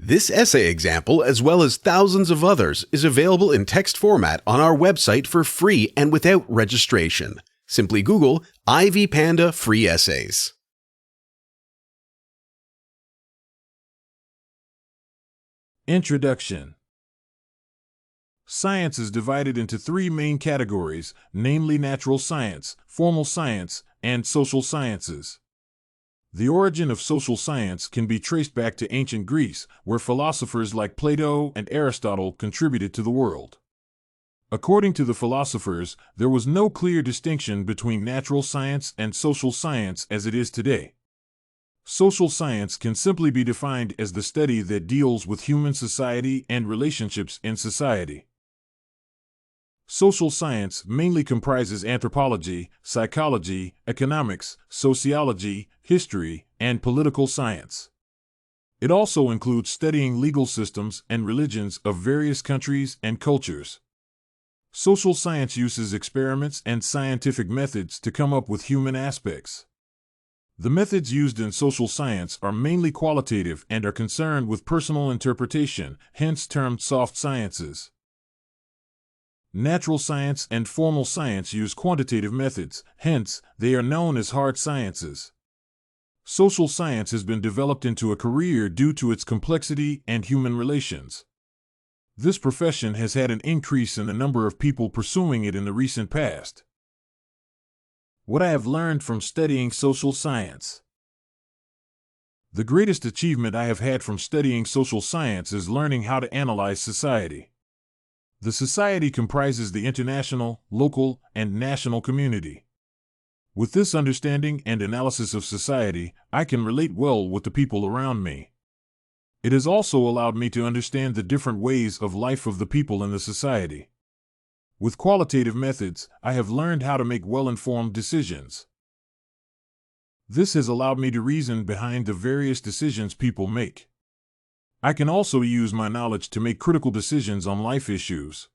This essay example, as well as thousands of others, is available in text format on our website for free and without registration. Simply Google Ivy Panda Free Essays. Introduction. Science is divided into three main categories, namely natural science, formal science, and social sciences. The origin of social science can be traced back to ancient Greece, where philosophers like Plato and Aristotle contributed to the world. According to the philosophers, there was no clear distinction between natural science and social science as it is today. Social science can simply be defined as the study that deals with human society and relationships in society. Social science mainly comprises anthropology, psychology, economics, sociology, history, and political science. It also includes studying legal systems and religions of various countries and cultures. Social science uses experiments and scientific methods to come up with human aspects. The methods used in social science are mainly qualitative and are concerned with personal interpretation, hence termed soft sciences. Natural science and formal science use quantitative methods, hence, they are known as hard sciences. Social science has been developed into a career due to its complexity and human relations. This profession has had an increase in the number of people pursuing it in the recent past. What I have learned from studying social science. The greatest achievement I have had from studying social science is learning how to analyze society. The society comprises the international, local, and national community. With this understanding and analysis of society, I can relate well with the people around me. It has also allowed me to understand the different ways of life of the people in the society. With qualitative methods, I have learned how to make well-informed decisions. This has allowed me to reason behind the various decisions people make. I can also use my knowledge to make critical decisions on life issues.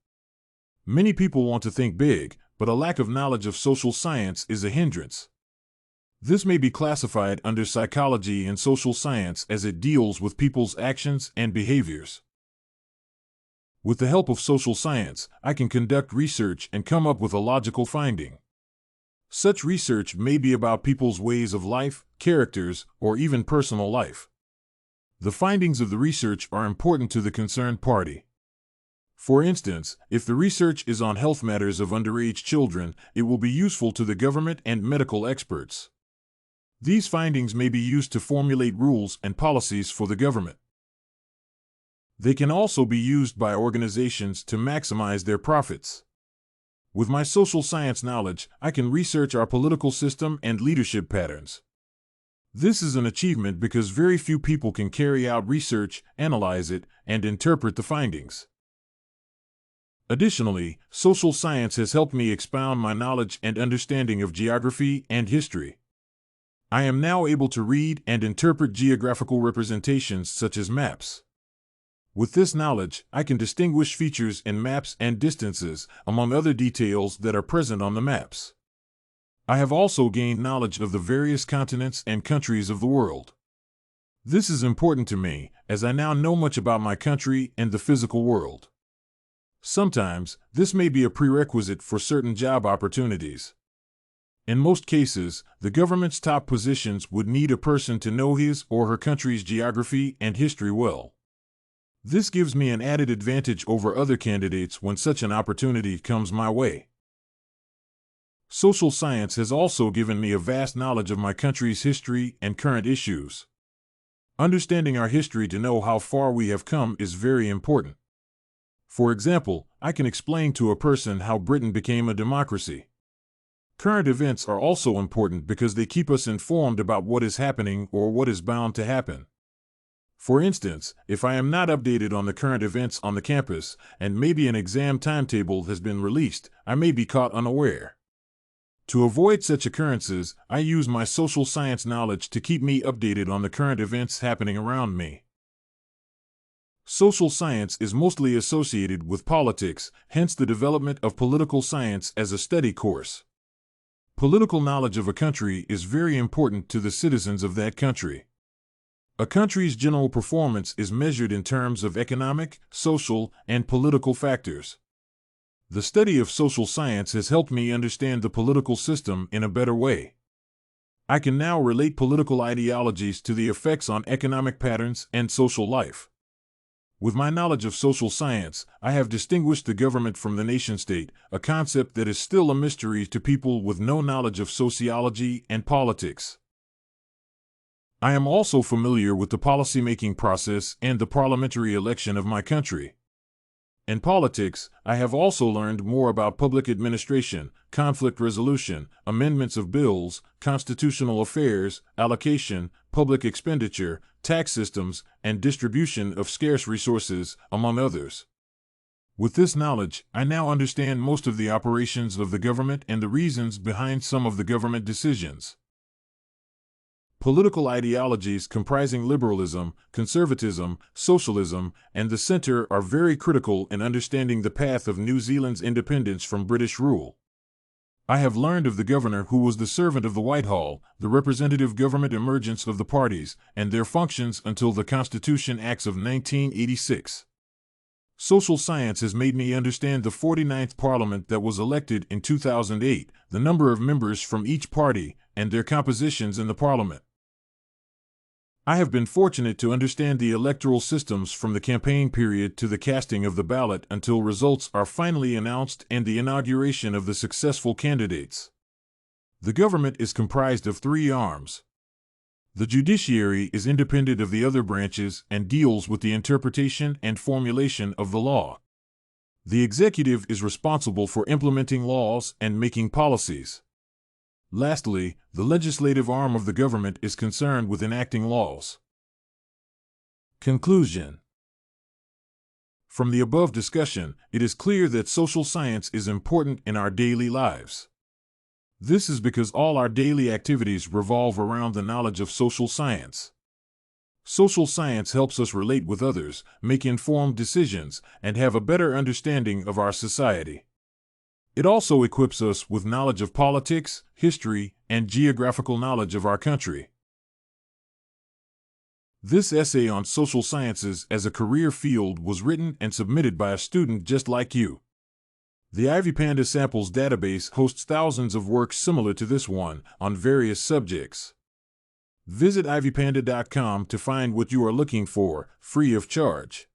Many people want to think big, but a lack of knowledge of social science is a hindrance. This may be classified under psychology and social science as it deals with people's actions and behaviors. With the help of social science, I can conduct research and come up with a logical finding. Such research may be about people's ways of life, characters, or even personal life. The findings of the research are important to the concerned party. For instance, if the research is on health matters of underage children, it will be useful to the government and medical experts. These findings may be used to formulate rules and policies for the government. They can also be used by organizations to maximize their profits. With my social science knowledge, I can research our political system and leadership patterns. This is an achievement because very few people can carry out research, analyze it, and interpret the findings. Additionally, social science has helped me expound my knowledge and understanding of geography and history. I am now able to read and interpret geographical representations such as maps. With this knowledge, I can distinguish features in maps and distances, among other details that are present on the maps. I have also gained knowledge of the various continents and countries of the world. This is important to me, as I now know much about my country and the physical world. Sometimes, this may be a prerequisite for certain job opportunities. In most cases, the government's top positions would need a person to know his or her country's geography and history well. This gives me an added advantage over other candidates when such an opportunity comes my way. Social science has also given me a vast knowledge of my country's history and current issues. Understanding our history to know how far we have come is very important. For example, I can explain to a person how Britain became a democracy. Current events are also important because they keep us informed about what is happening or what is bound to happen. For instance, if I am not updated on the current events on the campus, and maybe an exam timetable has been released, I may be caught unaware. To avoid such occurrences, I use my social science knowledge to keep me updated on the current events happening around me. Social science is mostly associated with politics, hence the development of political science as a study course. Political knowledge of a country is very important to the citizens of that country. A country's general performance is measured in terms of economic, social, and political factors. The study of social science has helped me understand the political system in a better way. I can now relate political ideologies to the effects on economic patterns and social life. With my knowledge of social science, I have distinguished the government from the nation-state, a concept that is still a mystery to people with no knowledge of sociology and politics. I am also familiar with the policymaking process and the parliamentary election of my country. In politics, I have also learned more about public administration, conflict resolution, amendments of bills, constitutional affairs, allocation, public expenditure, tax systems, and distribution of scarce resources, among others. With this knowledge, I now understand most of the operations of the government and the reasons behind some of the government decisions. Political ideologies comprising liberalism, conservatism, socialism, and the center are very critical in understanding the path of New Zealand's independence from British rule. I have learned of the governor who was the servant of the Whitehall, the representative government emergence of the parties, and their functions until the Constitution Acts of 1986. Social science has made me understand the 49th Parliament that was elected in 2008, the number of members from each party, and their compositions in the Parliament. I have been fortunate to understand the electoral systems from the campaign period to the casting of the ballot until results are finally announced and the inauguration of the successful candidates. The government is comprised of three arms. The judiciary is independent of the other branches and deals with the interpretation and formulation of the law. The executive is responsible for implementing laws and making policies. Lastly, the legislative arm of the government is concerned with enacting laws. Conclusion. From the above discussion, it is clear that social science is important in our daily lives. This is because all our daily activities revolve around the knowledge of social science. Social science helps us relate with others, make informed decisions, and have a better understanding of our society. It also equips us with knowledge of politics, history, and geographical knowledge of our country. This essay on social sciences as a career field was written and submitted by a student just like you. The IvyPanda Samples database hosts thousands of works similar to this one on various subjects. Visit ivypanda.com to find what you are looking for, free of charge.